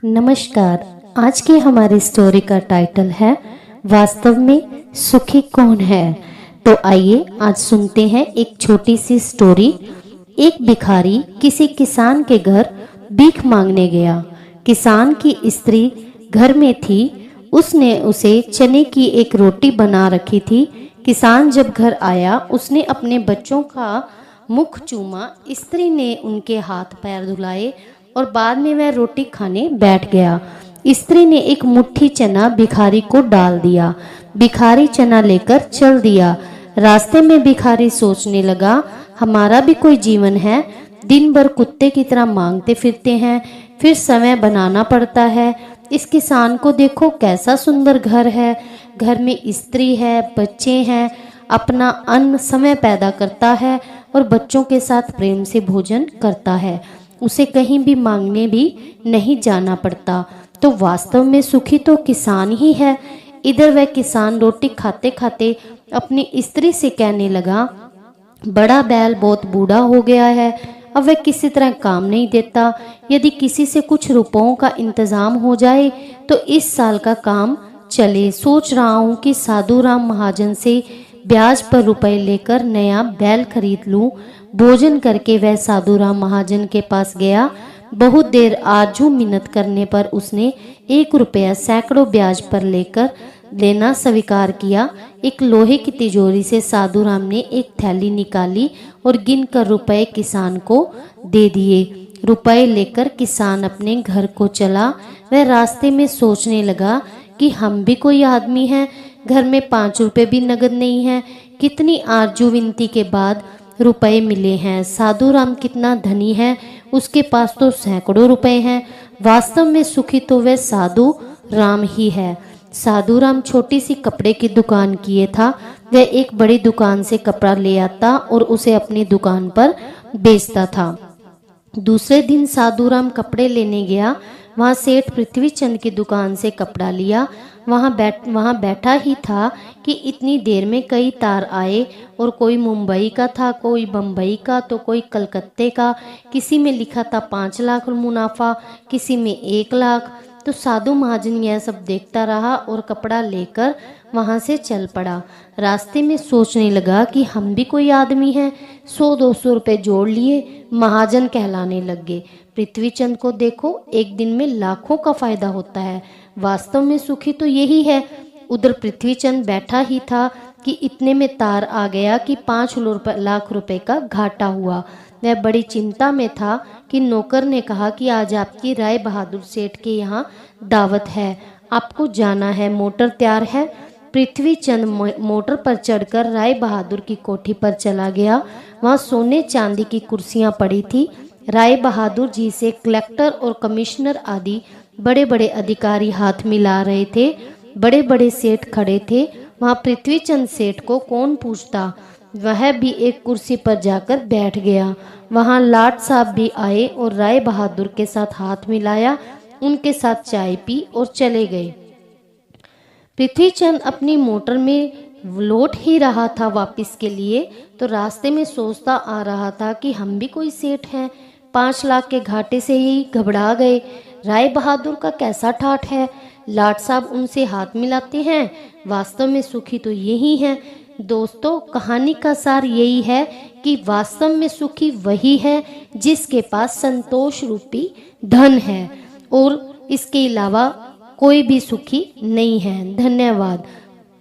नमस्कार। आज की हमारी स्टोरी का टाइटल है वास्तव में सुखी कौन है। तो आइए आज सुनते हैं एक छोटी सी स्टोरी। एक भिखारी किसी किसान के घर भीख मांगने गया। किसान की स्त्री घर में थी। उसने उसे चने की एक रोटी बना रखी थी। किसान जब घर आया उसने अपने बच्चों का मुख चूमा। स्त्री ने उनके हाथ पैर धुलाए और बाद में वह रोटी खाने बैठ गया। स्त्री ने एक मुट्ठी चना भिखारी को डाल दिया। भिखारी चना लेकर चल दिया। रास्ते में भिखारी सोचने लगा, हमारा भी कोई जीवन है। दिन भर कुत्ते की तरह मांगते फिरते हैं, फिर समय बनाना पड़ता है। इस किसान को देखो, कैसा सुंदर घर है। घर में स्त्री है, बच्चे हैं, अपना अन्न समय पैदा करता है और बच्चों के साथ प्रेम से भोजन करता है। उसे कहीं भी मांगने भी नहीं जाना पड़ता। तो वास्तव में सुखी तो किसान ही है। इधर वह किसान रोटी खाते खाते अपनी स्त्री से कहने लगा, बड़ा बैल बहुत बूढ़ा हो गया है, अब वह किसी तरह काम नहीं देता। यदि किसी से कुछ रुपयों का इंतजाम हो जाए तो इस साल का काम चले। सोच रहा हूँ कि साधु राम महाजन से ब्याज पर रुपए लेकर नया बैल खरीद लूं। भोजन करके वह साधु राम महाजन के पास गया। बहुत देर आजू मिन्नत करने पर उसने 1 रुपया सैकड़ों ब्याज पर लेकर लेना स्वीकार किया। एक लोहे की तिजोरी से साधु राम ने एक थैली निकाली और गिन कर रुपए किसान को दे दिए। रुपए लेकर किसान अपने घर को चला। वह रास्ते में सोचने लगा कि हम भी कोई आदमी हैं। घर में 5 रुपए भी नगद नहीं है। कितनी आरजू विनती के बाद रुपए मिले हैं। साधु राम कितना धनी है, उसके पास तो सैकड़ों रुपए हैं। वास्तव में सुखी तो वह साधु राम ही है। साधु राम छोटी सी कपड़े की दुकान किए था। वह एक बड़ी दुकान से कपड़ा ले आता और उसे अपनी दुकान पर बेचता था। दूसरे दिन साधु राम कपड़े लेने गया। वहाँ सेठ पृथ्वीचंद की दुकान से कपड़ा लिया। वहाँ बैठा ही था कि इतनी देर में कई तार आए और कोई मुंबई का था, कोई बम्बई का, तो कोई कलकत्ते का। किसी में लिखा था 5 लाख मुनाफा, किसी में 1 लाख। तो साधु महाजन यह सब देखता रहा और कपड़ा लेकर वहाँ से चल पड़ा। रास्ते में सोचने लगा कि हम भी कोई आदमी हैं। 100-200 रुपये जोड़ लिए, महाजन कहलाने लग गए। पृथ्वीचंद को देखो, एक दिन में लाखों का फायदा होता है। वास्तव में सुखी तो यही है। उधर पृथ्वीचंद बैठा ही था कि इतने में तार आ गया कि 5 लाख रुपए का घाटा हुआ। वह बड़ी चिंता में था कि नौकर ने कहा कि आज आपकी राय बहादुर सेठ के यहाँ दावत है, आपको जाना है। मोटर तैयार है। पृथ्वीचंद मोटर पर चढ़कर राय बहादुर की कोठी पर चला गया। वहाँ सोने चांदी की कुर्सियाँ पड़ी थी। राय बहादुर जी से कलेक्टर और कमिश्नर आदि बड़े बड़े अधिकारी हाथ मिला रहे थे। बड़े बड़े सेठ खड़े थे। वहाँ पृथ्वीचंद सेठ को कौन पूछता। वह भी एक कुर्सी पर जाकर बैठ गया। वहाँ लाट साहब भी आए और राय बहादुर के साथ हाथ मिलाया, उनके साथ चाय पी और चले गए। पृथ्वीचंद अपनी मोटर में लौट ही रहा था वापस के लिए, तो रास्ते में सोचता आ रहा था कि हम भी कोई सेठ हैं। 5 लाख के घाटे से ही घबरा गए। राय बहादुर का कैसा ठाठ है। लाट साहब उनसे हाथ मिलाते हैं। वास्तव में सुखी तो यही है। दोस्तों, कहानी का सार यही है कि वास्तव में सुखी वही है जिसके पास संतोष रूपी धन है, और इसके अलावा कोई भी सुखी नहीं है। धन्यवाद।